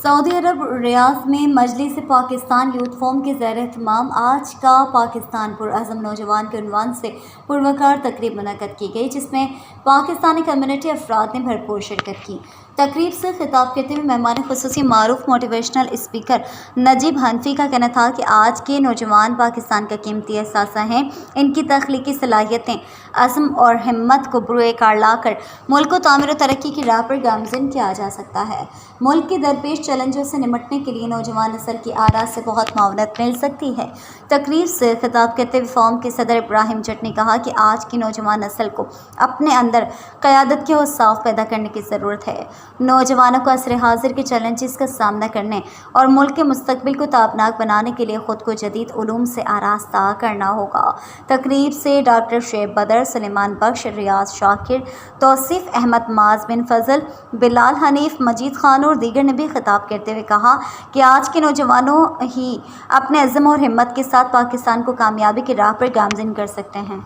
سعودی عرب ریاض میں مجلس Pakistan youth forum کے زیر اہتمام آج کا پاکستان پرعزم نوجوان کے عنوان سے پروقار تقریب منعقد کی گئی، جس میں پاکستانی کمیونٹی افراد نے بھرپور شرکت کی۔ تقریب سے خطاب کرتے ہوئے مہمان خصوصی معروف موٹیویشنل اسپیکر نجیب حنفی کا کہنا تھا کہ آج کے نوجوان پاکستان کا قیمتی اثاثہ ہیں۔ ان کی تخلیقی صلاحیتیں، عزم اور ہمت کو بروئے کار لا کر ملک کو تعمیر و ترقی کی راہ پر گامزن کیا جا سکتا ہے۔ ملک کے درپیش چیلنجوں سے نمٹنے کے لیے نوجوان نسل کی آرا سے بہت معاونت مل سکتی ہے۔ تقریب سے خطاب کرتے ہوئے فورم کے صدر ابراہیم جٹ نے کہا کہ آج کی نوجوان نسل کو اپنے اندر قیادت کے اوصاف پیدا کرنے کی ضرورت ہے۔ نوجوانوں کو عصر حاضر کے چیلنجز کا سامنا کرنے اور ملک کے مستقبل کو تابناک بنانے کے لیے خود کو جدید علوم سے آراستہ کرنا ہوگا۔ تقریب سے ڈاکٹر شعیب بدر، سلیمان بخش، ریاض شاکر، توصیف احمد، معاذ بن فضل، بلال حنیف، مجید خان اور دیگر نے بھی خطاب کرتے ہوئے کہا کہ آج کے نوجوانوں ہی اپنے عزم اور ہمت کے ساتھ پاکستان کو کامیابی کی راہ پر گامزن کر سکتے ہیں۔